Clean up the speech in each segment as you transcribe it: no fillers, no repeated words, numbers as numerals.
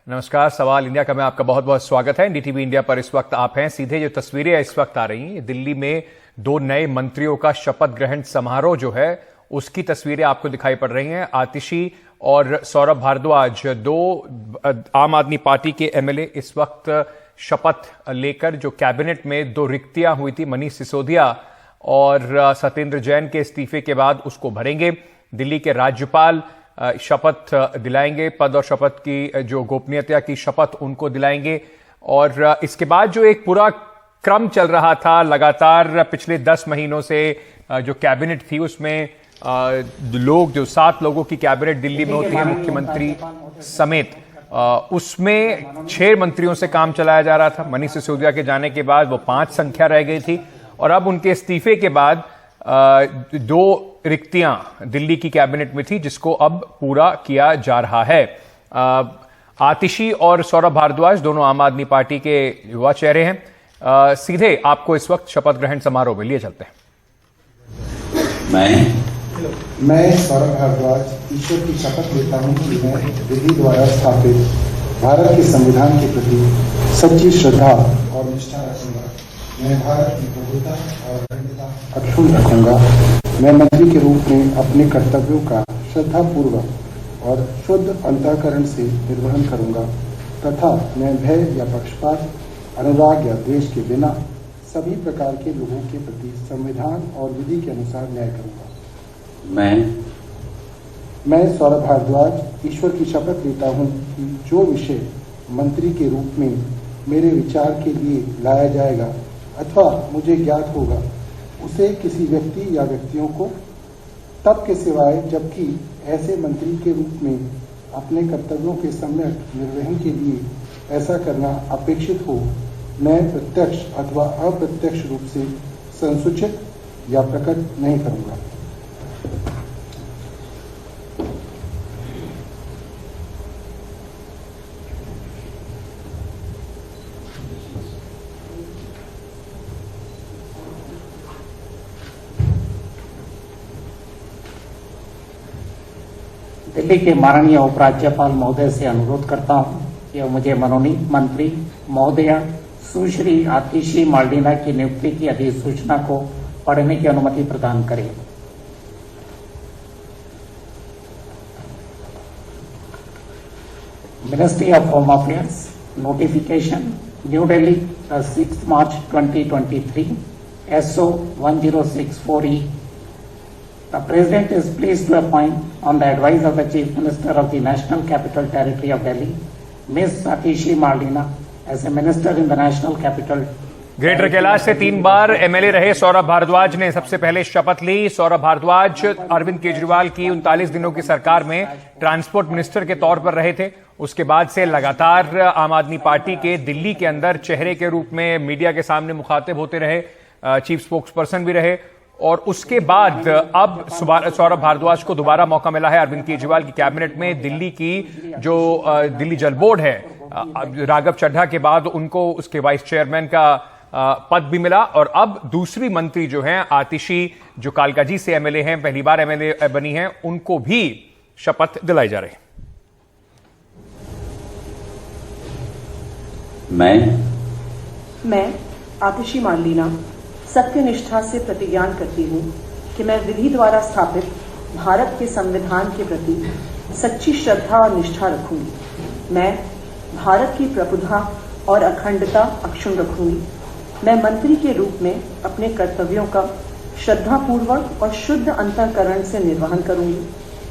नमस्कार, सवाल इंडिया का मैं आपका बहुत बहुत स्वागत है। एनडीटीवी इंडिया पर इस वक्त आप हैं। सीधे जो तस्वीरें इस वक्त आ रही हैं, दिल्ली में दो नए मंत्रियों का शपथ ग्रहण समारोह जो है उसकी तस्वीरें आपको दिखाई पड़ रही हैं। आतिशी और सौरभ भारद्वाज, दो आम आदमी पार्टी के एमएलए इस वक्त शपथ लेकर, जो कैबिनेट में दो रिक्तियां हुई थी, मनीष सिसोदिया और सत्येंद्र जैन के इस्तीफे के बाद, उसको भरेंगे। दिल्ली के राज्यपाल शपथ दिलाएंगे, पद और शपथ की जो गोपनीयता की शपथ उनको दिलाएंगे। और इसके बाद जो एक पूरा क्रम चल रहा था लगातार पिछले 10 महीनों से, जो कैबिनेट थी उसमें लोग, जो 7 लोगों की कैबिनेट दिल्ली में होती है मुख्यमंत्री समेत, उसमें 6 मंत्रियों से काम चलाया जा रहा था। मनीष सिसोदिया के जाने के बाद वो 5 संख्या रह गई थी और अब उनके इस्तीफे के बाद 2 रिक्तियां दिल्ली की कैबिनेट में थी, जिसको अब पूरा किया जा रहा है। आतिशी और सौरभ भारद्वाज दोनों आम आदमी पार्टी के युवा चेहरे हैं। सीधे आपको इस वक्त शपथ ग्रहण समारोह में लिए चलते हैं। मैं सौरभ भारद्वाज ईश्वर की शपथ लेता हूं कि मैं विधि द्वारा स्थापित भारत के संविधान के प्रति सच्ची श्रद्धा और निष्ठा रखूंगा। मैं भारत की प्रभुता और अखंडता अक्षुण्ण रखूंगा। मैं मंत्री के रूप में अपने कर्तव्यों का श्रद्धापूर्वक और शुद्ध अंतःकरण से निर्वहन करूंगा तथा मैं भय या पक्षपात, अनुराग या द्वेष के बिना सभी प्रकार के लोगों के प्रति संविधान और विधि के अनुसार न्याय करूंगा। मैं सौरभ भारद्वाज ईश्वर की शपथ लेता हूं कि जो विषय मंत्री के रूप में मेरे विचार के लिए लाया जाएगा अथवा मुझे ज्ञात होगा, उसे किसी व्यक्ति या व्यक्तियों को तब के सिवाय जबकि ऐसे मंत्री के रूप में अपने कर्तव्यों के सम्यक निर्वहन के लिए ऐसा करना अपेक्षित हो, मैं प्रत्यक्ष अथवा अप्रत्यक्ष रूप से संसूचित या प्रकट नहीं करूंगा। दिल्ली के माननीय उपराज्यपाल महोदय से अनुरोध करता हूं कि मुझे मनोनीत मंत्री महोदया सुश्री आतिशी मार्डिना की नियुक्ति की अधिसूचना को पढ़ने की अनुमति प्रदान करें। Ministry of home affairs, notification, new Delhi, 6 March 2023, SO 1064E। The President is pleased to appoint, on the advice of the Chief Minister of the National Capital Territory of Delhi, Ms. Atishi Mardina, as a Minister in the National Capital। Greater Kailash से 3 बार MLA रहे सौरभ भारद्वाज ने सबसे पहले शपथ ली। सौरभ भारद्वाज अरविंद केजरीवाल की 39 दिनों की सरकार में ट्रांसपोर्ट मिनिस्टर के तौर पर रहे थे। उसके बाद से लगातार आम आदमी पार्टी के दिल्ली के अंदर चेहरे के रूप में मीडिया के सामने मुखातिब होते रहे, चीफ स्पोक्स पर्सन भी रहे। और उसके बाद अब सौरभ भारद्वाज को दोबारा मौका मिला है अरविंद केजरीवाल की कैबिनेट में। दिल्ली की जो दिल्ली जल बोर्ड है, राघव चड्ढा के बाद उनको उसके वाइस चेयरमैन का पद भी मिला। और अब दूसरी मंत्री जो हैं आतिशी, जो कालकाजी से एमएलए हैं, पहली बार एमएलए बनी हैं, उनको भी शपथ दिलाई जा रही। मैं आतिशी मार्लिना सत्यनिष्ठा से प्रतिज्ञान करती हूँ कि मैं विधि द्वारा स्थापित भारत के संविधान के प्रति सच्ची श्रद्धा और निष्ठा रखूंगी। मैं भारत की प्रभुता और अखंडता अक्षुण्ण रखूंगी। मैं मंत्री के रूप में अपने कर्तव्यों का श्रद्धापूर्वक और शुद्ध अंतःकरण से निर्वहन करूंगी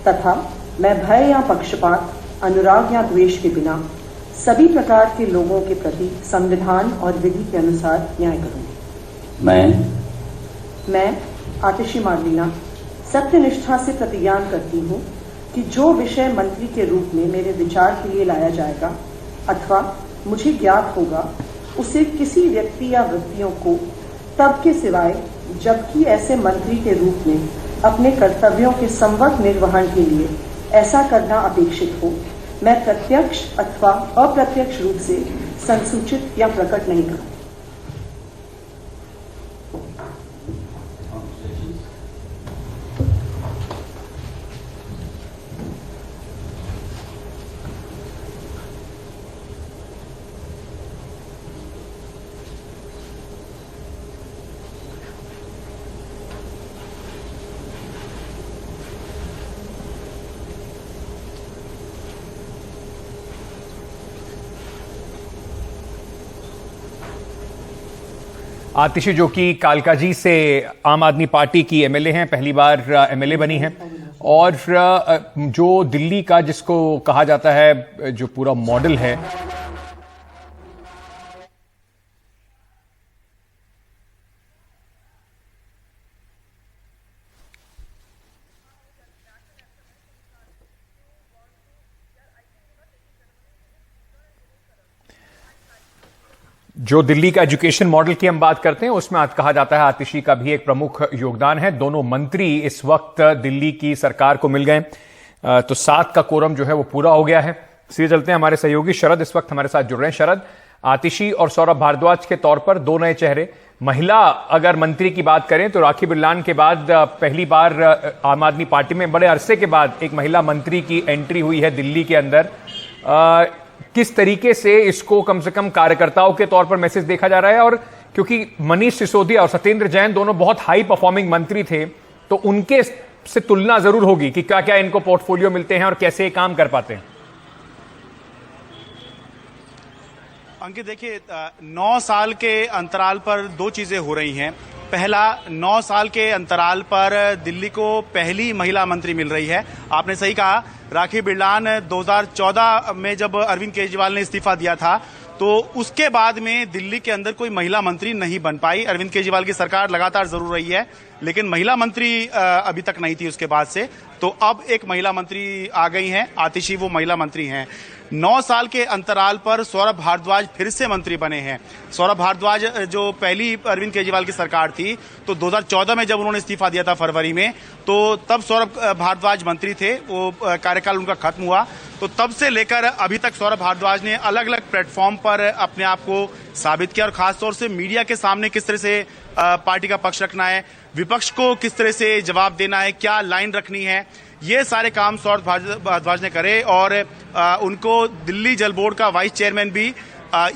तथा मैं भय या पक्षपात, अनुराग या द्वेष के बिना सभी प्रकार के लोगों के प्रति संविधान और विधि के अनुसार न्याय करूंगी। मैं आतिशी मार्लिना सत्यनिष्ठा से प्रतिज्ञान करती हूँ कि जो विषय मंत्री के रूप में मेरे विचार के लिए लाया जाएगा अथवा मुझे ज्ञात होगा, उसे किसी व्यक्ति या व्यक्तियों को तब के सिवाय जबकि ऐसे मंत्री के रूप में अपने कर्तव्यों के संवत निर्वहन के लिए ऐसा करना अपेक्षित हो, मैं प्रत्यक्ष अथवा अप्रत्यक्ष रूप से संसूचित या प्रकट नहीं करूँ। आतिशी जो कि कालकाजी से आम आदमी पार्टी की एमएलए हैं, पहली बार एमएलए बनी हैं, और जो दिल्ली का जिसको कहा जाता है जो पूरा मॉडल है, जो दिल्ली का एजुकेशन मॉडल की हम बात करते हैं उसमें आज कहा जाता है आतिशी का भी एक प्रमुख योगदान है। दोनों मंत्री इस वक्त दिल्ली की सरकार को मिल गए, तो 7 का कोरम जो है वो पूरा हो गया है। सीधे चलते हैं, हमारे सहयोगी शरद इस वक्त हमारे साथ जुड़ रहे हैं। शरद, आतिशी और सौरभ भारद्वाज के तौर पर दो नए चेहरे, महिला अगर मंत्री की बात करें तो राखी बिरलान के बाद पहली बार आम आदमी पार्टी में बड़े अरसे के बाद एक महिला मंत्री की एंट्री हुई है दिल्ली के अंदर। किस तरीके से इसको कम से कम कार्यकर्ताओं के तौर पर मैसेज देखा जा रहा है? और क्योंकि मनीष सिसोदिया और सत्येंद्र जैन दोनों बहुत हाई परफॉर्मिंग मंत्री थे, तो उनके से तुलना जरूर होगी कि क्या क्या इनको पोर्टफोलियो मिलते हैं और कैसे काम कर पाते हैं। अंकित, देखिए 9 साल के अंतराल पर दो चीजें हो रही हैं। पहला, 9 साल के अंतराल पर दिल्ली को पहली महिला मंत्री मिल रही है। आपने सही कहा, राखी बिरलान 2014 में जब अरविंद केजरीवाल ने इस्तीफा दिया था तो उसके बाद में दिल्ली के अंदर कोई महिला मंत्री नहीं बन पाई। अरविंद केजरीवाल की सरकार लगातार जरूर रही है, लेकिन महिला मंत्री अभी तक नहीं थी उसके बाद से। तो अब एक महिला मंत्री आ गई हैं, आतिशी वो महिला मंत्री हैं। 9 साल के अंतराल पर सौरभ भारद्वाज फिर से मंत्री बने हैं। सौरभ भारद्वाज जो पहली अरविंद केजरीवाल की सरकार थी, तो 2014 में जब उन्होंने इस्तीफा दिया था फरवरी में, तो तब सौरभ भारद्वाज मंत्री थे, वो कार्यकाल उनका खत्म हुआ। तो तब से लेकर अभी तक सौरभ भारद्वाज ने अलग अलग प्लेटफॉर्म पर अपने आप को साबित किया, और खासतौर से मीडिया के सामने किस तरह से पार्टी का पक्ष रखना है, विपक्ष को किस तरह से जवाब देना है, क्या लाइन रखनी है, ये सारे काम सौरभ भारद्वाज ने करे। और उनको दिल्ली जल बोर्ड का वाइस चेयरमैन भी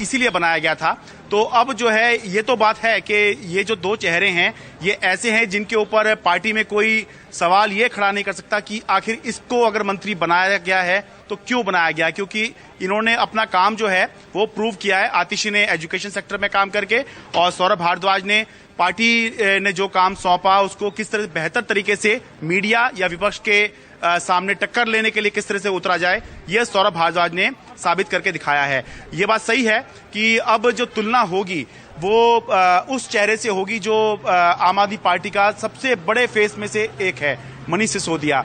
इसीलिए बनाया गया था। तो अब जो है, ये तो बात है कि ये जो दो चेहरे हैं ये ऐसे हैं जिनके ऊपर पार्टी में कोई सवाल ये खड़ा नहीं कर सकता कि आखिर इसको अगर मंत्री बनाया गया है तो क्यों बनाया गया, क्योंकि इन्होंने अपना काम जो है वो प्रूव किया है। आतिशी ने एजुकेशन सेक्टर में काम करके, और सौरभ भारद्वाज ने पार्टी ने जो काम सौंपा उसको किस तरह बेहतर तरीके से मीडिया या विपक्ष के सामने टक्कर लेने के लिए किस तरह से उतरा जाए, यह सौरभ भारद्वाज ने साबित करके दिखाया है। ये बात सही है कि अब जो तुलना होगी वो उस चेहरे से होगी जो आम आदमी पार्टी का सबसे बड़े फेस में से एक है, मनीष सिसोदिया।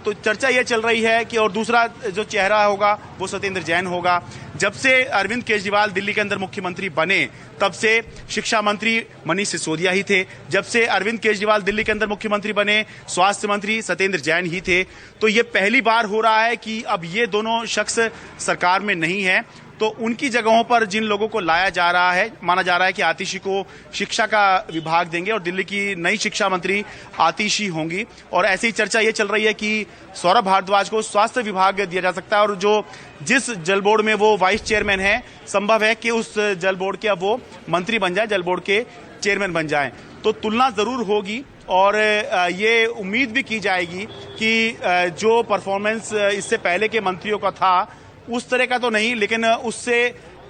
तो चर्चा ये चल रही है कि और दूसरा जो चेहरा होगा वो सत्येंद्र जैन होगा। जब से अरविंद केजरीवाल दिल्ली के अंदर मुख्यमंत्री बने तब से शिक्षा मंत्री मनीष सिसोदिया ही थे। जब से अरविंद केजरीवाल दिल्ली के अंदर मुख्यमंत्री बने स्वास्थ्य मंत्री सत्येंद्र जैन ही थे। तो ये पहली बार हो रहा है कि अब ये दोनों शख्स सरकार में नहीं है, तो उनकी जगहों पर जिन लोगों को लाया जा रहा है, माना जा रहा है कि आतिशी को शिक्षा का विभाग देंगे और दिल्ली की नई शिक्षा मंत्री आतिशी होंगी। और ऐसी चर्चा ये चल रही है कि सौरभ भारद्वाज को स्वास्थ्य विभाग दिया जा सकता है, और जो जिस जल बोर्ड में वो वाइस चेयरमैन है, संभव है कि उस जल बोर्ड के अब वो मंत्री बन जाए, जल बोर्ड के चेयरमैन बन जाए। तो तुलना जरूर होगी, और ये उम्मीद भी की जाएगी कि जो परफॉर्मेंस इससे पहले के मंत्रियों का था उस तरह का तो नहीं, लेकिन उससे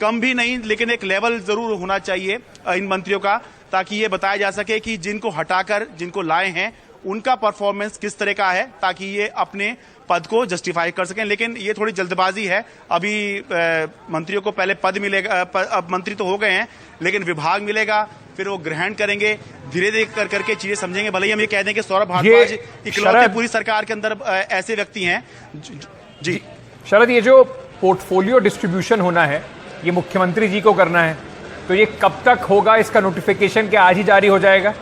कम भी नहीं, लेकिन एक लेवल जरूर होना चाहिए इन मंत्रियों का, ताकि ये बताया जा सके कि जिनको हटाकर जिनको लाए हैं उनका परफॉर्मेंस किस तरह का है, ताकि ये अपने पद को जस्टिफाई कर सकें। लेकिन ये थोड़ी जल्दबाजी है। अभी मंत्रियों को पहले पद मिलेगा, अब मंत्री तो हो गए हैं, लेकिन विभाग मिलेगा, फिर वो ग्रहण करेंगे, धीरे धीरे कर करके चीजें समझेंगे। भले ही हम ये कह दें कि सौरभ भारद्वाज इकलौते पूरी सरकार के अंदर ऐसे व्यक्ति हैं। जी शरद, ये जो पोर्टफोलियो डिस्ट्रीब्यूशन होना है ये मुख्यमंत्री जी को करना है, तो ये कब तक होगा? इसका नोटिफिकेशन क्या आज ही जारी हो जाएगा?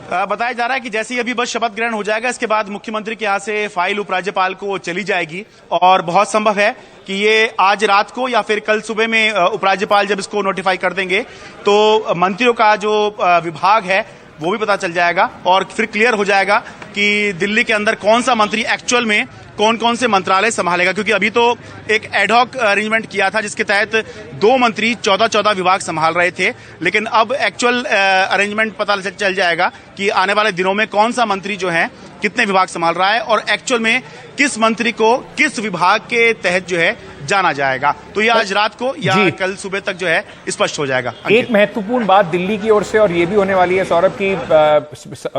बताया जा रहा है कि जैसे ही अभी बस शपथ ग्रहण हो जाएगा, इसके बाद मुख्यमंत्री के यहाँ से फाइल उपराज्यपाल को चली जाएगी, और बहुत संभव है कि ये आज रात को या फिर कल सुबह में उपराज्यपाल जब इसको नोटिफाई कर देंगे तो मंत्रियों का जो विभाग है वो भी पता चल जाएगा, और फिर क्लियर हो जाएगा कि दिल्ली के अंदर कौन सा मंत्री एक्चुअल में कौन कौन से मंत्रालय संभालेगा। क्योंकि अभी तो एक एडहॉक अरेंजमेंट किया था जिसके तहत 2 मंत्री 14 विभाग संभाल रहे थे, लेकिन अब एक्चुअल अरेंजमेंट पता चल जाएगा कि आने वाले दिनों में कौन सा मंत्री जो है कितने विभाग संभाल रहा है और एक्चुअल में किस मंत्री को किस विभाग के तहत जो है जाना जाएगा। तो ये आज रात को या कल सुबह तक जो है स्पष्ट हो जाएगा। एक महत्वपूर्ण बात दिल्ली की ओर से और ये भी होने वाली है सौरभ की,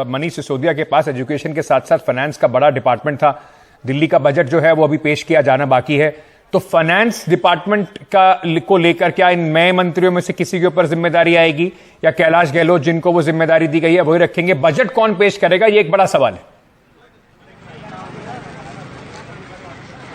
मनीष सिसोदिया के पास एजुकेशन के साथ साथ फाइनेंस का बड़ा डिपार्टमेंट था। दिल्ली का बजट जो है वो अभी पेश किया जाना बाकी है, तो फाइनेंस डिपार्टमेंट को लेकर क्या इन नए मंत्रियों में से किसी के ऊपर जिम्मेदारी आएगी या कैलाश गहलोत जिनको वो जिम्मेदारी दी गई है वही रखेंगे? बजट कौन पेश करेगा, ये एक बड़ा सवाल है।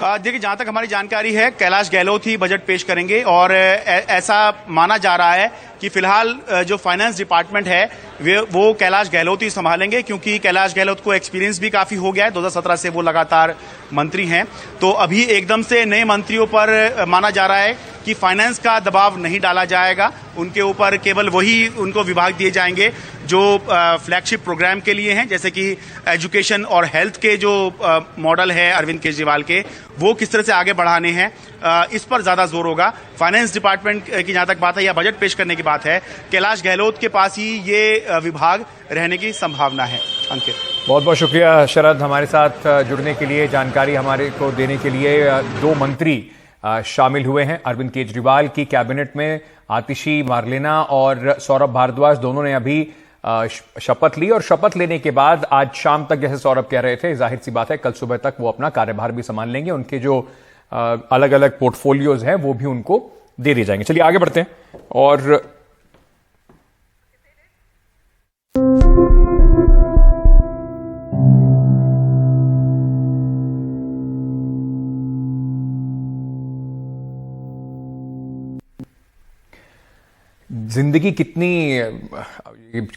देखिए, जहां तक हमारी जानकारी है कैलाश गहलोत ही बजट पेश करेंगे और ऐसा माना जा रहा है कि फिलहाल जो फाइनेंस डिपार्टमेंट है वो कैलाश गहलोत ही संभालेंगे, क्योंकि कैलाश गहलोत को एक्सपीरियंस भी काफी हो गया है। 2017 से वो लगातार मंत्री हैं, तो अभी एकदम से नए मंत्रियों पर माना जा रहा है कि फाइनेंस का दबाव नहीं डाला जाएगा। उनके ऊपर केवल वही उनको विभाग दिए जाएंगे जो फ्लैगशिप प्रोग्राम के लिए हैं, जैसे कि एजुकेशन और हेल्थ के जो मॉडल है अरविंद केजरीवाल के, वो किस तरह से आगे बढ़ाने हैं, इस पर ज्यादा जोर होगा। फाइनेंस डिपार्टमेंट की जहां तक बात है या बजट पेश करने की बात है, कैलाश गहलोत के पास ही ये विभाग रहने की संभावना है। अंकित, बहुत बहुत शुक्रिया शरद, हमारे साथ जुड़ने के लिए, जानकारी हमारे को देने के लिए। दो मंत्री शामिल हुए हैं अरविंद केजरीवाल की कैबिनेट में, आतिशी मार्लेना और सौरभ भारद्वाज, दोनों ने अभी शपथ ली और शपथ लेने के बाद आज शाम तक, जैसे सौरभ कह रहे थे, जाहिर सी बात है कल सुबह तक वो अपना कार्यभार भी संभाल लेंगे। उनके जो अलग अलग पोर्टफोलियोज हैं वो भी उनको दे दिए जाएंगे। चलिए आगे बढ़ते हैं और जिंदगी कितनी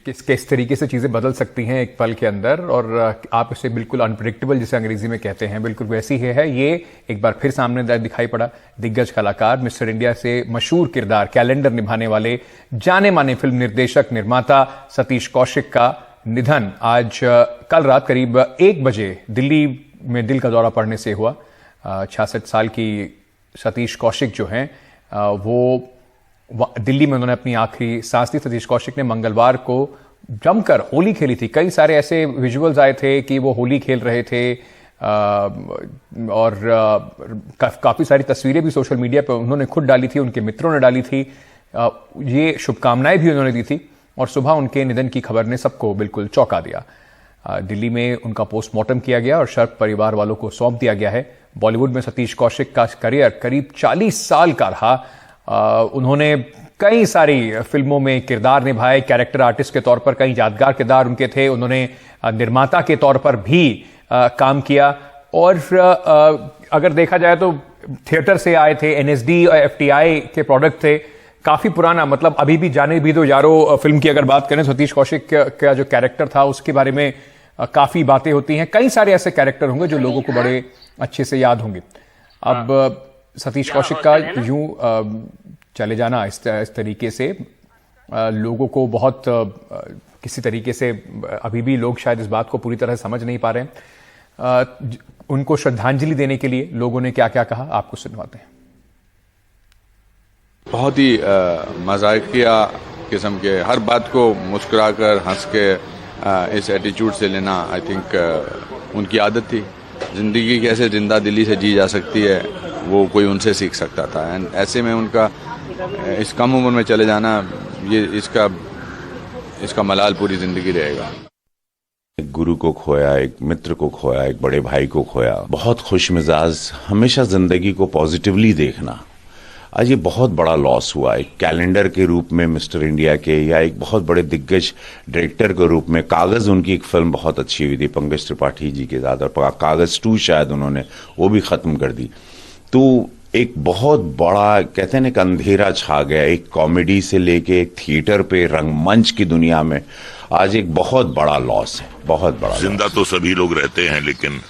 किस तरीके से चीजें बदल सकती हैं एक पल के अंदर, और आप इसे बिल्कुल अनप्रेडिक्टेबल जिसे अंग्रेजी में कहते हैं, बिल्कुल वैसी ही है। ये एक बार फिर सामने दिखाई पड़ा। दिग्गज कलाकार, मिस्टर इंडिया से मशहूर किरदार कैलेंडर निभाने वाले जाने माने फिल्म निर्देशक निर्माता सतीश कौशिक का निधन आज कल रात करीब 1 बजे दिल्ली में दिल का दौरा पड़ने से हुआ। 66 साल की सतीश कौशिक जो हैं वो दिल्ली में उन्होंने अपनी आखिरी सांस ली। सतीश कौशिक ने मंगलवार को जमकर होली खेली थी। कई सारे ऐसे विजुअल्स आए थे कि वो होली खेल रहे थे और काफी सारी तस्वीरें भी सोशल मीडिया पर उन्होंने खुद डाली थी, उनके मित्रों ने डाली थी, ये शुभकामनाएं भी उन्होंने दी थी। और सुबह उनके निधन की खबर ने सबको बिल्कुल चौंका दिया। दिल्ली में उनका पोस्टमार्टम किया गया और शव परिवार वालों को सौंप दिया गया है। बॉलीवुड में सतीश कौशिक का करियर करीब 40 साल का रहा। उन्होंने कई सारी फिल्मों में किरदार निभाए, कैरेक्टर आर्टिस्ट के तौर पर कई यादगार किरदार उनके थे। उन्होंने निर्माता के तौर पर भी काम किया और अगर देखा जाए तो थिएटर से आए थे, NSD और FTI के प्रोडक्ट थे। काफी पुराना, मतलब अभी भी जाने भी दो यारो फिल्म की अगर बात करें, सतीश कौशिक का जो कैरेक्टर था उसके बारे में काफी बातें होती हैं। कई सारे ऐसे कैरेक्टर होंगे जो लोगों को बड़े अच्छे से याद होंगे। अब सतीश कौशिक का यूं चले जाना इस तरीके से लोगों को बहुत किसी तरीके से अभी भी लोग शायद इस बात को पूरी तरह समझ नहीं पा रहे हैं। उनको श्रद्धांजलि देने के लिए लोगों ने क्या क्या कहा, आपको सुनवाते हैं। बहुत ही मजाकिया किस्म के, हर बात को मुस्कुराकर हंस के इस एटीट्यूड से लेना, आई थिंक उनकी आदत थी। जिंदगी कैसे जिंदा दिली से जी जा सकती है वो कोई उनसे सीख सकता था। एंड ऐसे में उनका इस कम उम्र में चले जाना, ये इसका मलाल पूरी जिंदगी रहेगा। एक गुरु को खोया, एक मित्र को खोया, एक बड़े भाई को खोया। बहुत खुश मिजाज, हमेशा जिंदगी को पॉजिटिवली देखना। आज ये बहुत बड़ा लॉस हुआ। एक कैलेंडर के रूप में मिस्टर इंडिया के, या एक बहुत बड़े दिग्गज डायरेक्टर के रूप में। कागज उनकी एक फिल्म बहुत अच्छी हुई थी पंकज त्रिपाठी जी के साथ, और कागज 2 शायद उन्होंने वो भी खत्म कर दी। तो एक बहुत बड़ा, कहते हैं ना, एक अंधेरा छा गया। एक कॉमेडी से लेके एक थिएटर पे, रंगमंच की दुनिया में आज एक बहुत बड़ा लॉस है, बहुत बड़ा। जिंदा तो सभी लोग रहते हैं, लेकिन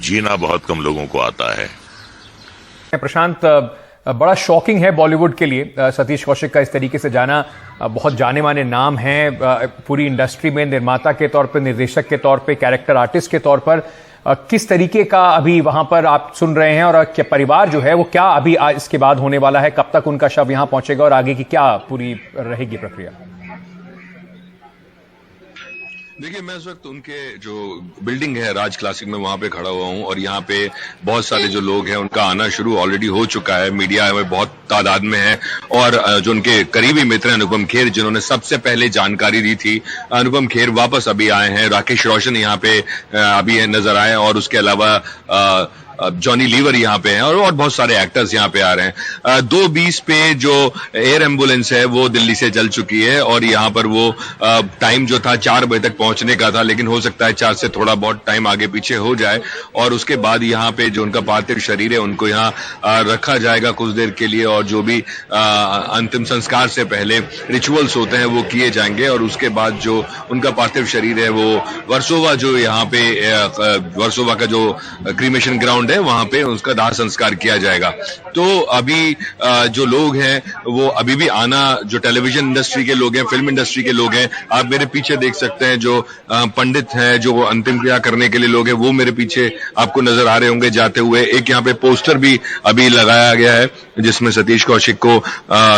जीना बहुत कम लोगों को आता है। प्रशांत, बड़ा शॉकिंग है बॉलीवुड के लिए सतीश कौशिक का इस तरीके से जाना। बहुत जाने माने नाम हैं पूरी इंडस्ट्री में, निर्माता के तौर पर, निर्देशक के तौर पे, कैरेक्टर आर्टिस्ट के तौर पर। किस तरीके का अभी वहां पर आप सुन रहे हैं, और क्या परिवार जो है वो क्या अभी इसके बाद होने वाला है, कब तक उनका शव यहां पहुंचेगा और आगे की क्या पूरी रहेगी प्रक्रिया? देखिए, मैं इस वक्त उनके जो बिल्डिंग है राज क्लासिक में वहां पे खड़ा हुआ हूं और यहाँ पे बहुत सारे जो लोग हैं उनका आना शुरू ऑलरेडी हो चुका है। मीडिया में बहुत तादाद में है और जो उनके करीबी मित्र हैं अनुपम खेर, जिन्होंने सबसे पहले जानकारी दी थी, अनुपम खेर वापस अभी आए हैं। राकेश रोशन यहाँ पे अभी नजर आए और उसके अलावा जॉनी लीवर यहाँ पे हैं और बहुत सारे एक्टर्स यहाँ पे आ रहे हैं। 2:20 पे जो एयर एम्बुलेंस है वो दिल्ली से चल चुकी है और यहाँ पर वो टाइम जो था 4 बजे तक पहुंचने का था, लेकिन हो सकता है 4 से थोड़ा बहुत टाइम आगे पीछे हो जाए और उसके बाद यहाँ पे जो उनका पार्थिव शरीर है उनको यहाँ रखा जाएगा कुछ देर के लिए और जो भी अंतिम संस्कार से पहले रिचुअल्स होते हैं वो किए जाएंगे और उसके बाद जो उनका पार्थिव शरीर है वो वर्सोवा, जो यहाँ पे वर्सोवा का जो क्रीमेशन ग्राउंड है वहां पे उसका दाह संस्कार किया जाएगा। तो अभी जो लोग हैं वो अभी भी आना, जो टेलीविजन इंडस्ट्री के लोग हैं, फिल्म इंडस्ट्री के लोग हैं, आप मेरे पीछे देख सकते हैं जो पंडित हैं, जो अंतिम क्रिया करने के लिए लोग हैं, वो मेरे पीछे आपको नजर आ रहे होंगे जाते हुए। एक यहाँ पे पोस्टर भी अभी लगाया गया है जिसमें सतीश कौशिक को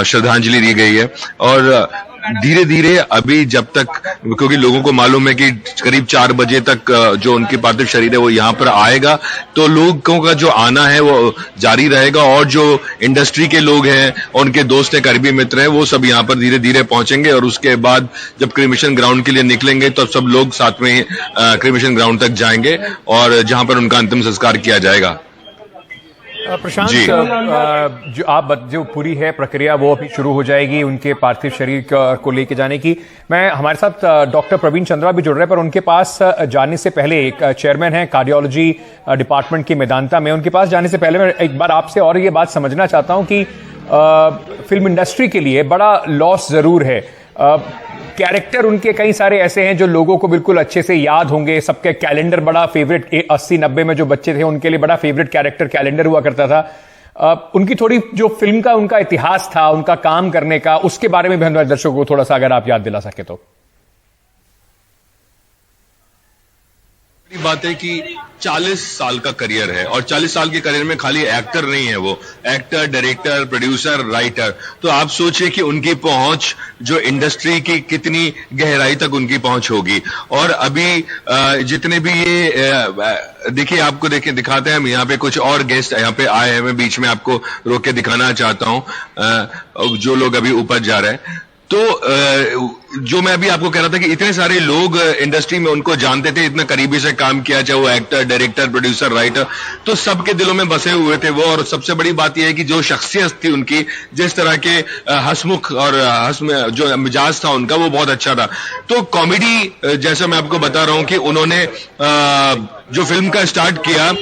श्रद्धांजलि दी गई है और धीरे धीरे अभी जब तक, क्योंकि लोगों को मालूम है कि करीब 4 बजे तक जो उनकी पार्थिव शरीर है वो यहाँ पर आएगा, तो लोगों का जो आना है वो जारी रहेगा और जो इंडस्ट्री के लोग हैं, उनके दोस्त हैं, करीबी मित्र हैं, वो सब यहाँ पर धीरे धीरे पहुंचेंगे और उसके बाद जब क्रिमेशन ग्राउंड के लिए निकलेंगे तो सब लोग साथ में क्रिमेशन ग्राउंड तक जाएंगे और जहां पर उनका अंतिम संस्कार किया जाएगा। प्रशांत, जो पूरी है प्रक्रिया वो अभी शुरू हो जाएगी उनके पार्थिव शरीर को लेके जाने की। मैं हमारे साथ डॉक्टर प्रवीण चंद्रा भी जुड़ रहे हैं, पर उनके पास जाने से पहले, एक चेयरमैन है कार्डियोलॉजी डिपार्टमेंट की मेदांता में, उनके पास जाने से पहले मैं एक बार आपसे और ये बात समझना चाहता हूं कि फिल्म इंडस्ट्री के लिए बड़ा लॉस जरूर है। कैरेक्टर उनके कई सारे ऐसे हैं जो लोगों को बिल्कुल अच्छे से याद होंगे, सबके कैलेंडर बड़ा फेवरेट, 80-90 में जो बच्चे थे उनके लिए बड़ा फेवरेट कैरेक्टर कैलेंडर हुआ करता था। उनकी थोड़ी जो फिल्म का उनका इतिहास था, उनका काम करने का, उसके बारे में भी हमारे दर्शकों को थोड़ा सा अगर आप याद दिला सके तो। बात है कि 40 साल का करियर है और 40 साल के करियर में खाली एक्टर नहीं है, वो एक्टर, डायरेक्टर, प्रोड्यूसर, राइटर। तो आप सोचिए कि उनकी पहुंच जो इंडस्ट्री की कितनी गहराई तक उनकी पहुंच होगी। और अभी जितने भी ये देखिए, आपको देखिए दिखाते हैं हम, यहाँ पे कुछ और गेस्ट यहाँ पे आए हैं, मैं बीच में आपको रोक के दिखाना चाहता हूँ जो लोग अभी ऊपर जा रहे हैं। तो जो मैं अभी आपको कह रहा था कि इतने सारे लोग इंडस्ट्री में उनको जानते थे, इतना करीबी से काम किया, चाहे वो एक्टर, डायरेक्टर, प्रोड्यूसर, राइटर, तो सबके दिलों में बसे हुए थे वो। और सबसे बड़ी बात यह है कि जो शख्सियत थी उनकी, जिस तरह के हंसमुख और जो मिजाज था उनका, वो बहुत अच्छा था। तो कॉमेडी, जैसा मैं आपको बता रहा हूं कि उन्होंने जो फिल्म का स्टार्ट किया,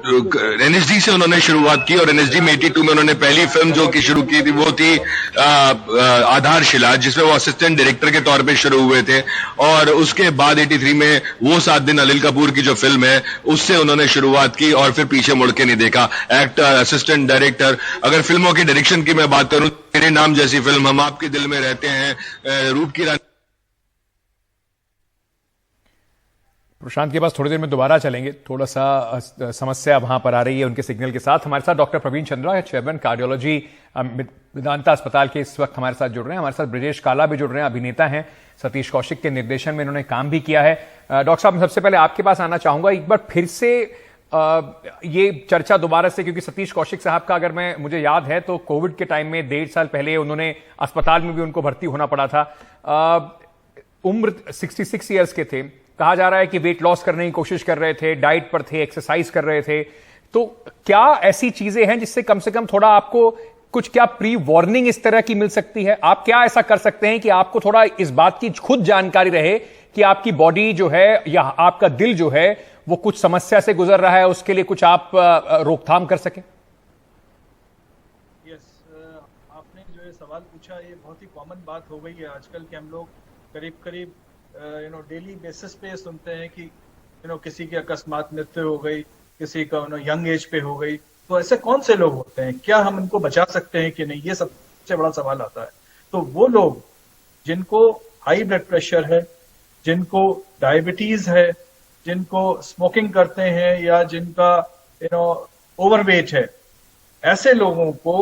एनएसडी से उन्होंने शुरुआत की और एनएसडी में 82 में उन्होंने पहली फिल्म जो की शुरू की थी वो थी आधारशिला, जिसमें वो असिस्टेंट डायरेक्टर के तौर पे शुरू हुए थे। और उसके बाद 83 में वो 7 दिन अनिल कपूर की जो फिल्म है उससे उन्होंने शुरुआत की और फिर पीछे मुड़ के नहीं देखा। एक्टर, असिस्टेंट डायरेक्टर, अगर फिल्मों की डायरेक्शन की मैं बात करूं, मेरे नाम जैसी फिल्म, हम आपके दिल में रहते हैं, रूप की रानी। प्रशांत के पास थोड़ी देर में दोबारा चलेंगे, थोड़ा सा समस्या वहां पर आ रही है उनके सिग्नल के साथ। हमारे साथ doctor Praveen Chandra, chairman cardiology Vedanta अस्पताल के, इस वक्त हमारे साथ जुड़ रहे हैं। हमारे साथ ब्रजेश काला भी जुड़ रहे हैं, अभिनेता हैं, सतीश कौशिक के निर्देशन में इन्होंने काम भी किया है। डॉक्टर साहब, सबसे पहले आपके पास आना चाहूंगा, एक बार फिर से ये चर्चा दोबारा से, क्योंकि सतीश कौशिक साहब का अगर मुझे याद है तो कोविड के टाइम में 1.5 साल पहले उन्होंने अस्पताल में भी उनको भर्ती होना पड़ा था। उम्र 66 ईयर्स के थे, कहा जा रहा है कि वेट लॉस करने की कोशिश कर रहे थे, डाइट पर थे, एक्सरसाइज कर रहे थे। तो क्या ऐसी चीजें हैं जिससे कम से कम थोड़ा आपको कुछ, क्या प्री वार्निंग इस तरह की मिल सकती है? आप क्या ऐसा कर सकते हैं कि आपको थोड़ा इस बात की खुद जानकारी रहे कि आपकी बॉडी जो है या आपका दिल जो है वो कुछ समस्या से गुजर रहा है, उसके लिए कुछ आप रोकथाम कर सकें? आपने जो ये सवाल पूछा, ये बहुत ही कॉमन बात हो गई है आजकल कि हम लोग करीब डेली बेसिस पे सुनते हैं कि किसी की अकस्मात मृत्यु हो गई, किसी का यंग एज पे हो गई। तो ऐसे कौन से लोग होते हैं, क्या हम इनको बचा सकते हैं कि नहीं, ये सबसे बड़ा सवाल आता है। तो वो लोग जिनको हाई ब्लड प्रेशर है, जिनको डायबिटीज है, जिनको स्मोकिंग करते हैं या जिनका ओवरवेट है, ऐसे लोगों को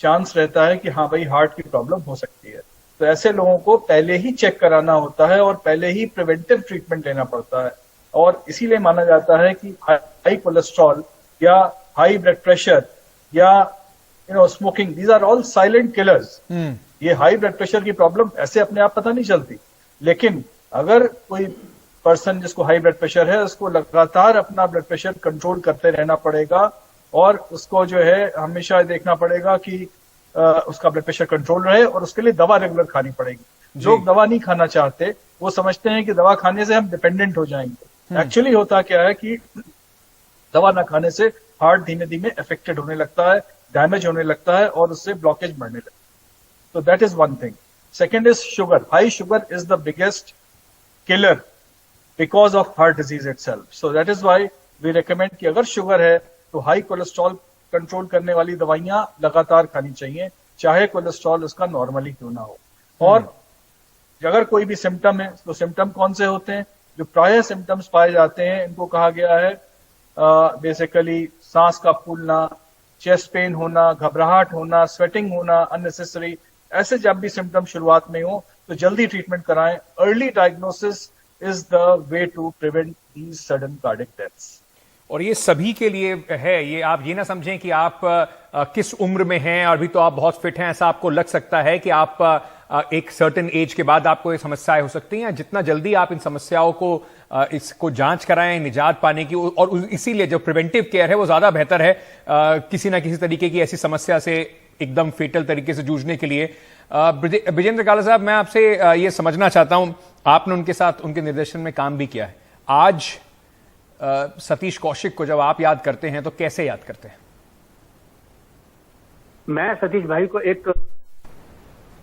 चांस रहता है कि हाँ भाई हार्ट की प्रॉब्लम हो सकती है। तो ऐसे लोगों को पहले ही चेक कराना होता है और पहले ही प्रिवेंटिव ट्रीटमेंट लेना पड़ता है। और इसीलिए माना जाता है कि हाई कोलेस्ट्रॉल या हाई ब्लड प्रेशर या smoking, these are all silent killers. ये हाई ब्लड प्रेशर की प्रॉब्लम ऐसे अपने आप पता नहीं चलती, लेकिन अगर कोई पर्सन जिसको हाई ब्लड प्रेशर है उसको लगातार अपना ब्लड प्रेशर कंट्रोल करते रहना पड़ेगा और उसको जो है हमेशा देखना पड़ेगा कि उसका ब्लड प्रेशर कंट्रोल रहे और उसके लिए दवा रेगुलर खानी पड़ेगी। लोग दवा नहीं खाना चाहते, वो समझते हैं कि दवा खाने से हम डिपेंडेंट हो जाएंगे। एक्चुअली होता क्या है कि दवा ना खाने से हार्ट धीमे धीमे अफेक्टेड होने लगता है, डैमेज होने लगता है और उससे ब्लॉकेज बढ़ने लगता है। तो that is one thing. Second is sugar. High sugar is the biggest killer because of heart disease itself. So that is why we recommend कि अगर शुगर है तो हाई कोलेस्ट्रॉल कंट्रोल करने वाली दवाइयां लगातार खानी चाहिए, चाहे कोलेस्ट्रॉल उसका नॉर्मली क्यों ना हो। और अगर कोई भी सिम्टम है तो सिम्टम कौन से होते हैं? जो प्राय सिम्टम्स पाए जाते हैं इनको कहा गया है बेसिकली सांस का फूलना, चेस्ट पेन होना, घबराहट होना, स्वेटिंग होना अननेसेसरी। ऐसे जब भी सिम्टम शुरुआत में हो तो जल्दी ट्रीटमेंट कराएं। Early diagnosis is the way to prevent these sudden cardiac deaths. और ये सभी के लिए है, ये आप ये ना समझें कि आप किस उम्र में हैं और अभी तो आप बहुत फिट हैं, ऐसा आपको लग सकता है कि आप एक सर्टेन एज के बाद आपको ये समस्याएं हो सकती हैं। जितना जल्दी आप इन समस्याओं को इसको जांच कराएं निजात पाने की, और इसीलिए जो प्रिवेंटिव केयर है वो ज्यादा बेहतर है किसी ना किसी तरीके की ऐसी समस्या से एकदम फेटल तरीके से जूझने के लिए। ब्रिजेंद्र काला साहब, मैं आपसे ये समझना चाहता हूं, आपने उनके साथ उनके निर्देशन में काम भी किया है। आज सतीश कौशिक को जब आप याद करते हैं तो कैसे याद करते हैं? मैं सतीश भाई को एक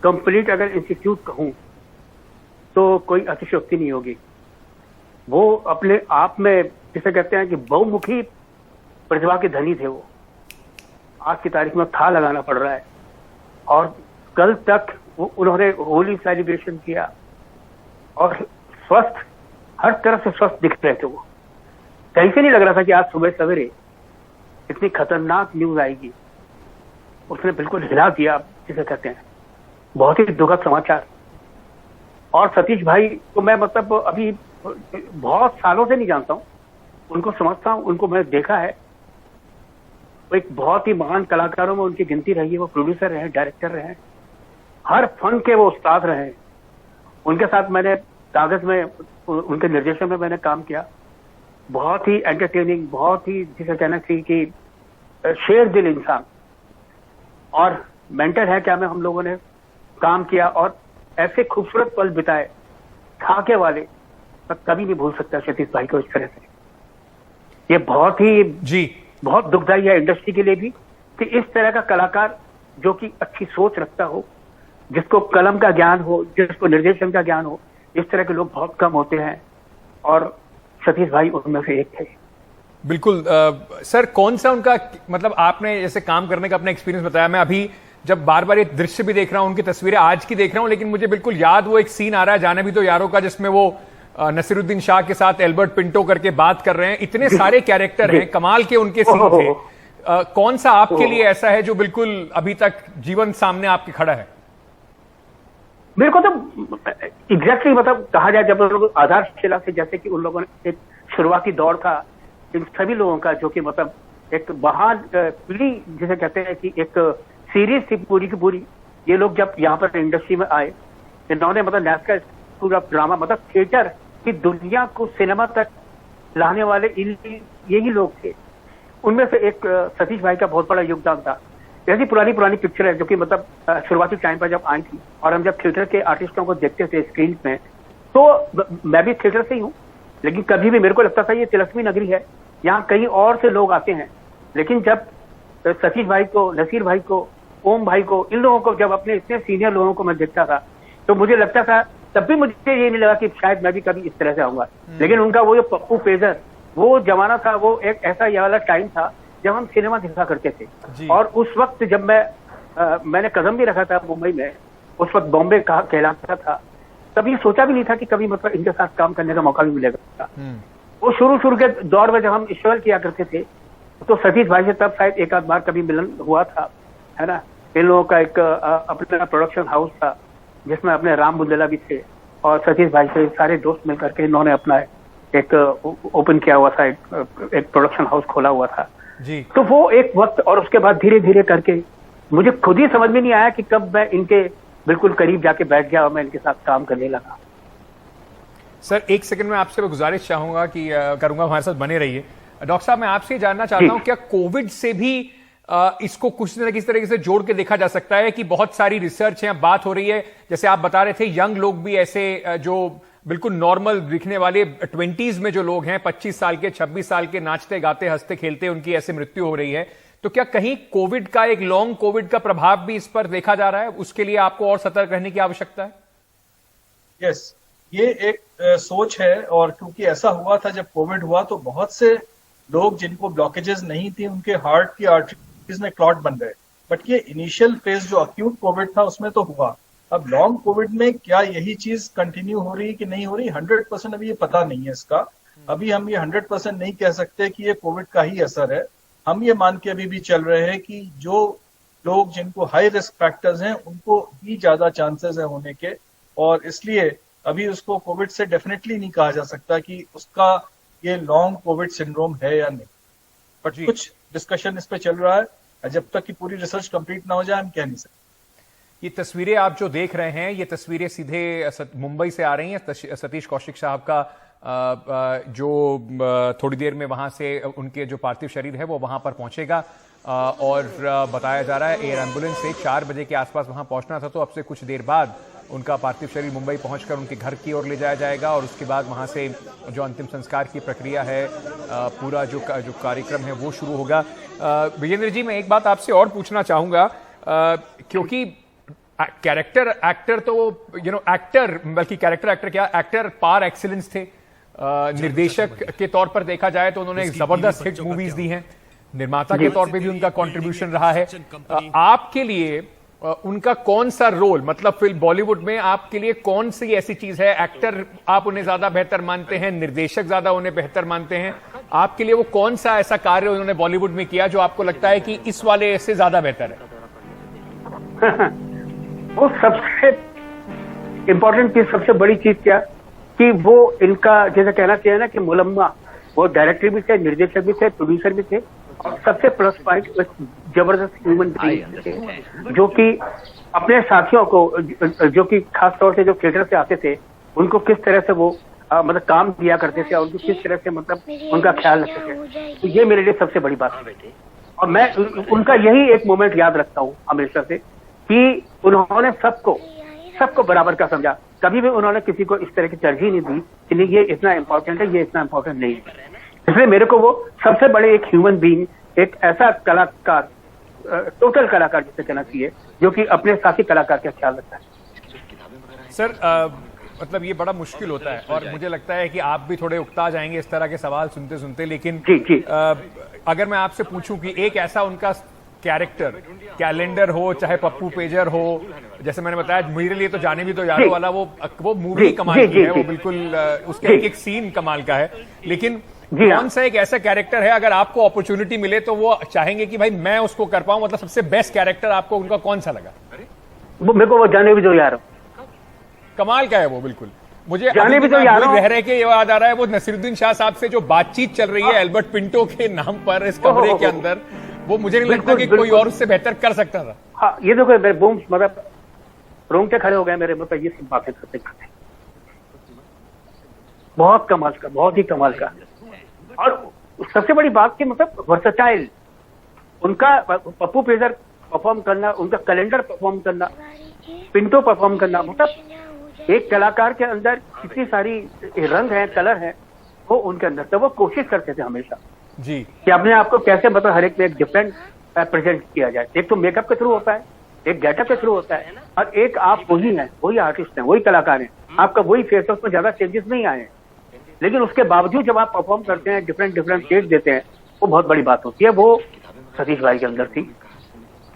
कंप्लीट अगर इंस्टीट्यूट कहूं तो कोई अतिशयोक्ति नहीं होगी। वो अपने आप में जिसे कहते हैं कि बहुमुखी प्रतिभा के धनी थे। वो आज की तारीख में था लगाना पड़ रहा है। और कल तक उन्होंने होली सेलिब्रेशन किया और स्वस्थ, हर तरफ से स्वस्थ दिख रहे थे। वो कहीं से नहीं लग रहा था कि आज सुबह सवेरे इतनी खतरनाक न्यूज आएगी। उसने बिल्कुल हिला दिया जिसे कहते हैं। बहुत ही दुखद समाचार। और सतीश भाई को मैं मतलब अभी बहुत सालों से नहीं जानता हूं, उनको समझता हूं, उनको मैंने देखा है। वो एक बहुत ही महान कलाकारों में उनकी गिनती रही है। वो प्रोड्यूसर रहे, डायरेक्टर रहे, हर फन के वो उस्ताद रहे। उनके साथ मैंने कागज में उनके निर्देशन में मैंने काम किया। बहुत ही एंटरटेनिंग, बहुत ही जिसे कहना चाहिए कि शेर दिल इंसान। और मेंटर है क्या में हम लोगों ने काम किया और ऐसे खूबसूरत पल बिताए ठाके वाले, मैं कभी नहीं भूल सकता सतीश भाई को इस तरह से। ये बहुत ही बहुत दुखदाई है इंडस्ट्री के लिए भी कि इस तरह का कलाकार जो कि अच्छी सोच रखता हो, जिसको कलम का ज्ञान हो, जिसको निर्देशन का ज्ञान हो, इस तरह के लोग बहुत कम होते हैं और सतीश भाई उनमें से एक थे। बिल्कुल। सर, कौन सा उनका मतलब आपने जैसे काम करने का अपना एक्सपीरियंस बताया, मैं अभी जब बार बार ये दृश्य भी देख रहा हूं, उनकी तस्वीरें आज की देख रहा हूं, लेकिन मुझे बिल्कुल याद वो एक सीन आ रहा है जाने भी तो यारों का, जिसमें वो नसीरुद्दीन शाह के साथ एल्बर्ट पिंटो करके बात कर रहे हैं। इतने सारे कैरेक्टर हैं, कमाल के उनके सीन थे। कौन सा आपके लिए ऐसा है जो बिल्कुल अभी तक जीवन सामने आपके खड़ा है? मेरे को तो एग्जैक्टली मतलब कहा जाए, जब लोग आधारशिला से, जैसे कि उन लोगों ने एक शुरुआती दौर था इन सभी लोगों का, जो कि मतलब एक महान पीढ़ी जिसे कहते हैं कि एक सीरीज थी पूरी की पूरी। ये लोग जब यहाँ पर इंडस्ट्री में आए, इन्होंने मतलब नेशनल स्कूल ऑफ ड्रामा, मतलब थिएटर की दुनिया को सिनेमा तक लाने वाले यही लोग थे। उनमें से एक सतीश भाई का बहुत बड़ा योगदान था। ऐसी पुरानी पिक्चर है जो कि मतलब शुरुआती टाइम पर जब आई थी और हम जब थिएटर के आर्टिस्टों को देखते थे स्क्रीन में, तो मैं भी थिएटर से ही हूँ, लेकिन कभी भी मेरे को लगता था ये तिलस्मी नगरी है, यहाँ कहीं और से लोग आते हैं। लेकिन जब सतीश भाई को, नसीर भाई को, ओम भाई को, इन लोगों को जब अपने इतने सीनियर लोगों को मैं देखता था तो मुझे लगता था, तब भी मुझे ये नहीं लगा कि शायद मैं भी कभी इस तरह से आऊंगा। लेकिन उनका वो जो पप्पू फेजर, वो जमाना था, वो एक ऐसा ये वाला टाइम था जब हम सिनेमा देखा करते थे। और उस वक्त जब मैंने कदम भी रखा था मुंबई में, उस वक्त बॉम्बे कहलाता था, तभी सोचा भी नहीं था कि कभी मतलब इनके साथ काम करने का मौका भी मिलेगा। वो शुरू के दौर में जब हम स्ट्रगल किया करते थे तो सतीश भाई से तब शायद एक आध बार कभी मिलन हुआ था, है ना। इन लोगों का एक अपना प्रोडक्शन हाउस था जिसमें अपने राम बुंदेला भी थे और सतीश भाई से सारे दोस्त मिलकर के इन्होंने अपना एक ओपन किया हुआ था, एक प्रोडक्शन हाउस खोला हुआ था जी। तो वो एक वक्त, और उसके बाद धीरे धीरे करके मुझे खुद ही समझ में नहीं आया कि कब मैं इनके बिल्कुल करीब जाके बैठ गया और मैं इनके साथ काम करने लगा। सर एक सेकंड में आपसे गुजारिश चाहूंगा कि करूंगा, हमारे साथ बने रहिए। डॉक्टर साहब मैं आपसे जानना चाहता हूं, क्या कोविड से भी इसको कुछ न किसी तरीके से जोड़ के देखा जा सकता है कि बहुत सारी रिसर्च है, बात हो रही है, जैसे आप बता रहे थे यंग लोग भी ऐसे जो बिल्कुल नॉर्मल दिखने वाले 20s में जो लोग हैं, 25 साल के 26 साल के, नाचते गाते हंसते खेलते उनकी ऐसे मृत्यु हो रही है, तो क्या कहीं कोविड का, एक लॉन्ग कोविड का प्रभाव भी इस पर देखा जा रहा है? उसके लिए आपको और सतर्क रहने की आवश्यकता है। यस, ये एक सोच है, और क्योंकि ऐसा हुआ था जब कोविड हुआ तो बहुत से लोग जिनको ब्लॉकेजेस नहीं थी उनके हार्ट की आर्टरीज में क्लॉट बन गए, बट ये इनिशियल फेज जो अक्यूट कोविड था उसमें तो हुआ। अब लॉन्ग कोविड में क्या यही चीज कंटिन्यू हो रही कि नहीं हो रही, 100% अभी ये पता नहीं है इसका। अभी हम ये 100% नहीं कह सकते कि ये कोविड का ही असर है। हम ये मान के अभी भी चल रहे हैं कि जो लोग जिनको हाई रिस्क फैक्टर्स हैं उनको ही ज्यादा चांसेस है होने के, और इसलिए अभी उसको कोविड से डेफिनेटली नहीं कहा जा सकता कि उसका ये लॉन्ग कोविड सिंड्रोम है या नहीं, बट कुछ डिस्कशन इस पे चल रहा है। जब तक कि पूरी रिसर्च कंप्लीट ना हो जाए हम कह नहीं सकते। ये तस्वीरें आप जो देख रहे हैं, ये तस्वीरें सीधे मुंबई से आ रही हैं। सतीश कौशिक साहब का जो थोड़ी देर में वहां से उनके जो पार्थिव शरीर है वो वहां पर पहुंचेगा, और बताया जा रहा है एयर एम्बुलेंस से 4 बजे के आसपास वहां पहुंचना था, तो अब से कुछ देर बाद उनका पार्थिव शरीर मुंबई पहुंचकर उनके घर की ओर ले जाया जाएगा, और उसके बाद वहां से जो अंतिम संस्कार की प्रक्रिया है, पूरा जो कार्यक्रम है वो शुरू होगा। विजेंद्र जी, मैं एक बात आपसे और पूछना चाहूंगा, क्योंकि कैरेक्टर एक्टर तो एक्टर, बल्कि कैरेक्टर एक्टर क्या, एक्टर पार एक्सीलेंस थे। निर्देशक के तौर पर देखा जाए तो उन्होंने जबरदस्त हिट मूवीज दी हैं, निर्माता के तौर पे भी उनका कंट्रीब्यूशन रहा है। आपके लिए उनका कौन सा रोल, मतलब फिल्म बॉलीवुड में आपके लिए कौन सी ऐसी चीज है, एक्टर आप उन्हें ज्यादा बेहतर मानते हैं, निर्देशक ज्यादा उन्हें बेहतर मानते हैं, आपके लिए वो कौन सा ऐसा कार्य उन्होंने बॉलीवुड में किया जो आपको लगता है कि इस वाले से ज्यादा बेहतर है? वो सबसे इम्पोर्टेंट चीज, सबसे बड़ी चीज क्या कि वो इनका जैसे कहना चाहिए ना कि मुलम्मा, वो डायरेक्टर भी थे, निर्देशक भी थे, प्रोड्यूसर भी थे, और सबसे प्लस पॉइंट जबरदस्त ह्यूमन बीइंग थे, जो कि अपने साथियों को, जो कि खास तौर से जो थिएटर से आते थे, उनको किस तरह से वो मतलब काम दिया करते थे और उनको किस तरह से मतलब उनका ख्याल रखते थे। तो ये मेरे लिए सबसे बड़ी बात है, और मैं उनका यही एक मोमेंट याद रखता हूँ हमेशा से कि उन्होंने सबको बराबर का समझा। कभी भी उन्होंने किसी को इस तरह की तरजीह नहीं दी कि नहीं ये इतना इंपॉर्टेंट है, ये इतना इंपॉर्टेंट नहीं है। इसलिए मेरे को वो सबसे बड़े एक ह्यूमन बीइंग, एक ऐसा कलाकार, टोटल कलाकार जिसे कहना चाहिए, जो कि अपने साथी कलाकार का ख्याल रखता है। सर मतलब ये बड़ा मुश्किल होता है, और मुझे लगता है कि आप भी थोड़े उकता जाएंगे इस तरह के सवाल सुनते सुनते, लेकिन जी। अगर मैं आपसे पूछूं कि एक ऐसा उनका कैरेक्टर, कैलेंडर हो चाहे पप्पू पेजर हो, जैसे मैंने बताया मेरे लिए तो जाने भी तो यादों वाला वो मूवी कमाल की है, वो बिल्कुल उसका एक सीन कमाल का है, लेकिन कौन सा एक ऐसा कैरेक्टर है अगर आपको अपॉर्चुनिटी मिले तो वो चाहेंगे कि भाई मैं उसको कर पाऊं, मतलब सबसे बेस्ट कैरेक्टर आपको उनका कौन सा लगा? वो मेरे को वो जाने भी दो यार, कमाल का है वो, बिल्कुल मुझे जाने भी तो यार रह रहे के याद आ रहा है वो नसीरुद्दीन शाह साहब से जो बातचीत चल रही है एल्बर्ट पिंटो के नाम पर इस कमरे के अंदर, वो मुझे नहीं लगता कि कोई और उससे बेहतर कर सकता था। हाँ, ये देखो मेरे बूम मतलब रोंगटे खड़े हो गए मेरे, मतलब ये सब बातें करते करते, बहुत कमाल का, बहुत ही कमाल का। और सबसे बड़ी बात की मतलब वर्सेटाइल, उनका पप्पू पेजर परफॉर्म करना, उनका कैलेंडर परफॉर्म करना, पिंटो परफॉर्म करना, मतलब एक कलाकार के अंदर कितनी सारी रंग है, कलर है, वो उनके अंदर, तो वो कोशिश करते थे हमेशा जी कि अपने आप को कैसे मतलब हर एक में एक डिफरेंट प्रेजेंट किया जाए। एक तो मेकअप के थ्रू होता है, एक गेटअप के थ्रू होता है, और एक आप वही हैं, वही आर्टिस्ट हैं, वही कलाकार हैं, आपका वही फेस है, उसमें ज्यादा चेंजेस नहीं आए हैं, लेकिन उसके बावजूद जब आप परफॉर्म करते हैं, डिफरेंट शेड देते हैं, वो बहुत बड़ी बात होती है। वो सतीश भाई के अंदर थी।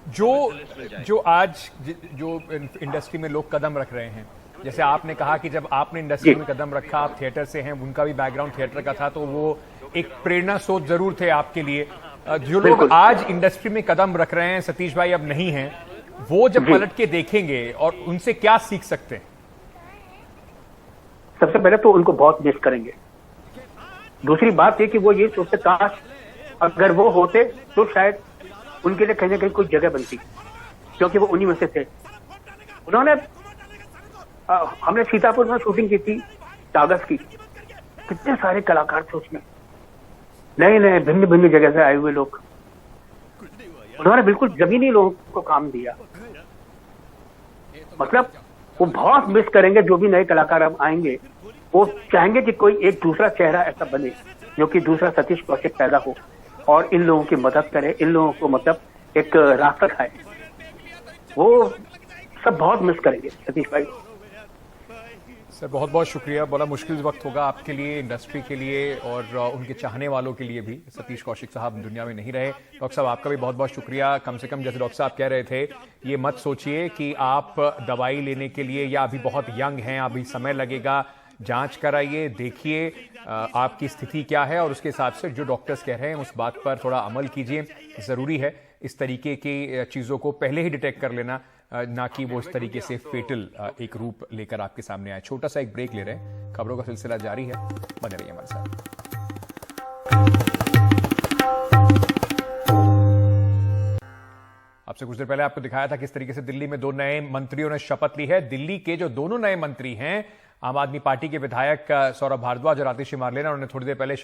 जो आज जो इंडस्ट्री में लोग कदम रख रहे हैं, जैसे आपने कहा कि जब आपने इंडस्ट्री में कदम रखा, आप थिएटर से हैं, उनका भी बैकग्राउंड थिएटर का था, तो वो एक प्रेरणा स्रोत जरूर थे आपके लिए। जो लोग आज इंडस्ट्री में कदम रख रहे हैं, सतीश भाई अब नहीं हैं, वो जब पलट के देखेंगे और उनसे क्या सीख सकते हैं? सबसे पहले तो उनको बहुत मिस करेंगे। दूसरी बात ये कि वो ये सोचते काश अगर वो होते तो शायद उनके लिए कहीं ना कहीं कोई जगह बनती, क्योंकि वो उन्हीं में से थे। उन्होंने हमने सीतापुर में शूटिंग की थी कागज की, कितने सारे कलाकार थे उसमें, नए नए भिन्न भिन्न जगह से आए हुए लोग। उन्होंने बिल्कुल जमीनी लोगों को काम दिया। मतलब वो बहुत मिस करेंगे जो भी नए कलाकार अब आएंगे। वो चाहेंगे कि कोई एक दूसरा चेहरा ऐसा बने जो कि दूसरा सतीश कौशिक पैदा हो और इन लोगों की मदद करे, इन लोगों को मतलब एक रास्ता खाए। वो सब बहुत मिस करेंगे सतीश भाई। सर बहुत बहुत शुक्रिया। बड़ा मुश्किल वक्त होगा आपके लिए, इंडस्ट्री के लिए और उनके चाहने वालों के लिए भी। सतीश कौशिक साहब दुनिया में नहीं रहे। डॉक्टर साहब आपका भी बहुत बहुत शुक्रिया। कम से कम जैसे डॉक्टर साहब कह रहे थे, ये मत सोचिए कि आप दवाई लेने के लिए या अभी बहुत यंग हैं, अभी समय लगेगा। जांच कराइए, देखिए आपकी स्थिति क्या है और उसके हिसाब से जो डॉक्टर्स कह रहे हैं उस बात पर थोड़ा अमल कीजिए। ज़रूरी है इस तरीके की चीज़ों को पहले ही डिटेक्ट कर लेना, ना कि वो इस तरीके से फेटल एक रूप लेकर आपके सामने आए। छोटा सा एक ब्रेक ले रहे हैं, खबरों का सिलसिला जारी है, बने रहिए हमारे साथ। आपसे कुछ देर पहले आपको दिखाया था किस तरीके से दिल्ली में 2 नए मंत्रियों ने शपथ ली है। दिल्ली के जो दोनों नए मंत्री हैं, आम आदमी पार्टी के विधायक सौरभ भारद्वाज और आतिशी मार्लेना, उन्होंने थोड़ी देर पहले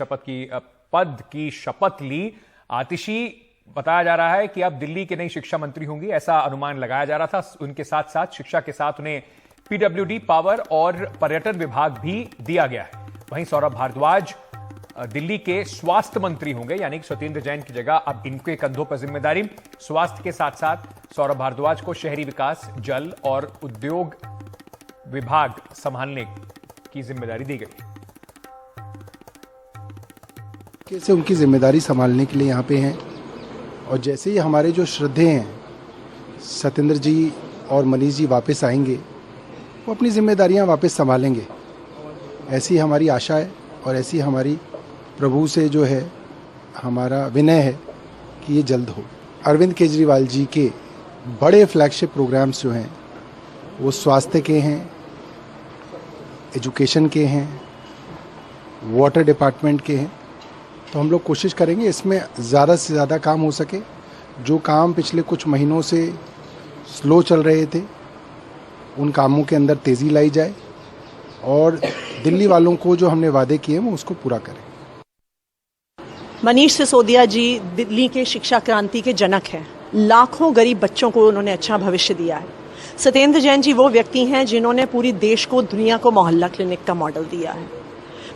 पद की शपथ ली। आतिशी बताया जा रहा है कि अब दिल्ली के नई शिक्षा मंत्री होंगी, ऐसा अनुमान लगाया जा रहा था। उनके साथ साथ शिक्षा के साथ उन्हें पीडब्ल्यूडी, पावर और पर्यटन विभाग भी दिया गया है। वहीं सौरभ भारद्वाज दिल्ली के स्वास्थ्य मंत्री होंगे, यानी कि सत्येंद्र जैन की जगह अब इनके कंधों पर जिम्मेदारी। स्वास्थ्य के साथ साथ सौरभ भारद्वाज को शहरी विकास, जल और उद्योग विभाग संभालने की जिम्मेदारी दी गई। कैसे उनकी जिम्मेदारी संभालने के लिए यहाँ पे हैं और जैसे ही हमारे जो श्रद्धेय हैं सत्येंद्र जी और मनीष जी वापस आएंगे, वो अपनी जिम्मेदारियां वापस संभालेंगे, ऐसी हमारी आशा है और ऐसी हमारी प्रभु से जो है हमारा विनय है कि ये जल्द हो। अरविंद केजरीवाल जी के बड़े फ्लैगशिप प्रोग्राम्स जो हैं वो स्वास्थ्य के हैं, एजुकेशन के हैं, वाटर डिपार्टमेंट के हैं। तो हम लोग कोशिश करेंगे इसमें ज़्यादा से ज़्यादा काम हो सके। जो काम पिछले कुछ महीनों से स्लो चल रहे थे, उन कामों के अंदर तेज़ी लाई जाए और दिल्ली वालों को जो हमने वादे किए हैं वो उसको पूरा करें। मनीष सिसोदिया जी दिल्ली के शिक्षा क्रांति के जनक हैं। लाखों गरीब बच्चों को उन्होंने अच्छा भविष्य दिया है। सत्येंद्र जैन जी वो व्यक्ति हैं जिन्होंने पूरी देश को, दुनिया को मोहल्ला क्लिनिक का मॉडल दिया है।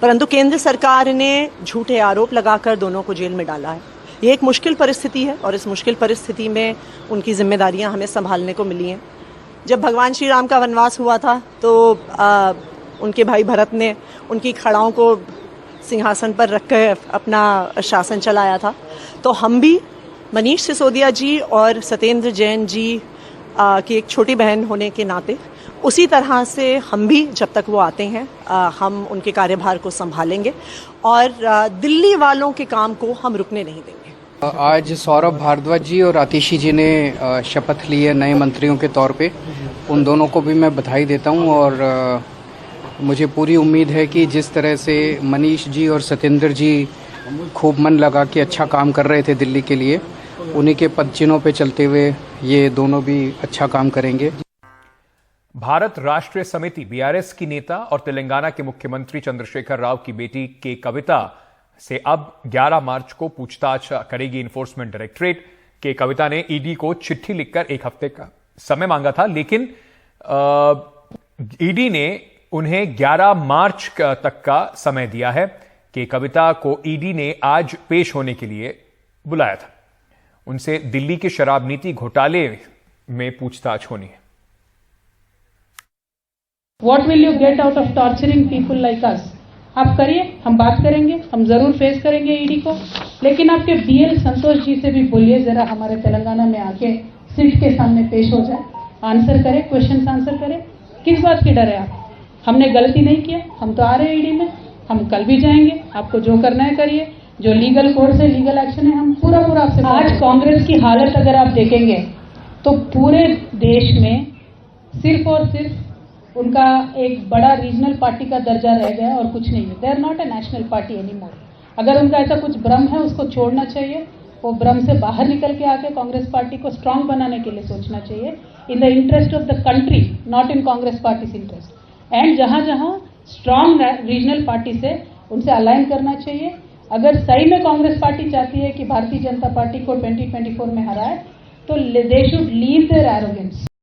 परंतु केंद्र सरकार ने झूठे आरोप लगाकर दोनों को जेल में डाला है। ये एक मुश्किल परिस्थिति है और इस मुश्किल परिस्थिति में उनकी जिम्मेदारियां हमें संभालने को मिली हैं। जब भगवान श्री राम का वनवास हुआ था तो उनके भाई भरत ने उनकी खड़ाओं को सिंहासन पर रखकर अपना शासन चलाया था। तो हम भी मनीष सिसोदिया जी और सत्येंद्र जैन जी की एक छोटी बहन होने के नाते उसी तरह से हम भी जब तक वो आते हैं हम उनके कार्यभार को संभालेंगे और दिल्ली वालों के काम को हम रुकने नहीं देंगे। आज सौरभ भारद्वाज जी और आतिशी जी ने शपथ ली है नए मंत्रियों के तौर पे। उन दोनों को भी मैं बधाई देता हूं और मुझे पूरी उम्मीद है कि जिस तरह से मनीष जी और सत्येंद्र जी खूब मन लगा के अच्छा काम कर रहे थे दिल्ली के लिए, उन्हीं के पदचिन्हों पे चलते हुए ये दोनों भी अच्छा काम करेंगे। भारत राष्ट्रीय समिति बीआरएस की नेता और तेलंगाना के मुख्यमंत्री चंद्रशेखर राव की बेटी के कविता से अब 11 मार्च को पूछताछ करेगी इन्फोर्समेंट डायरेक्टरेट। के कविता ने ईडी को चिट्ठी लिखकर 1 हफ्ते का समय मांगा था, लेकिन ईडी ने उन्हें 11 मार्च तक का समय दिया है। कि कविता को ईडी ने आज पेश होने के लिए बुलाया था। उनसे दिल्ली के शराब नीति घोटाले में पूछताछ होनी है। What will you get out of torturing people like us? आप करिए, हम बात करेंगे, हम जरूर फेस करेंगे ईडी को, लेकिन आपके बीएल संतोष जी से भी बोलिए जरा हमारे तेलंगाना में आके सिट के सामने पेश हो जाए, आंसर करे, क्वेश्चन आंसर करे। किस बात की डर है आप? हमने गलती नहीं किया, हम तो आ रहे हैं ईडी में, हम कल भी जाएंगे। आपको जो करना है करिए, जो लीगल कोर्ट से लीगल एक्शन है हम पूरा आपसे। आज कांग्रेस की हालत अगर आप देखेंगे तो पूरे देश में सिर्फ और सिर्फ उनका एक बड़ा रीजनल पार्टी का दर्जा रह गया और कुछ नहीं है। They are not a national party any more. अगर उनका ऐसा कुछ भ्रम है उसको छोड़ना चाहिए, वो भ्रम से बाहर निकल के आके कांग्रेस पार्टी को स्ट्रांग बनाने के लिए सोचना चाहिए, in the interest of the country, not in Congress party interest. And जहां जहां स्ट्रांग रीजनल पार्टी से उनसे अलाइन करना चाहिए। अगर सही में कांग्रेस पार्टी चाहती है कि भारतीय जनता पार्टी को 2024 में हराए, तो they should leave their arrogance.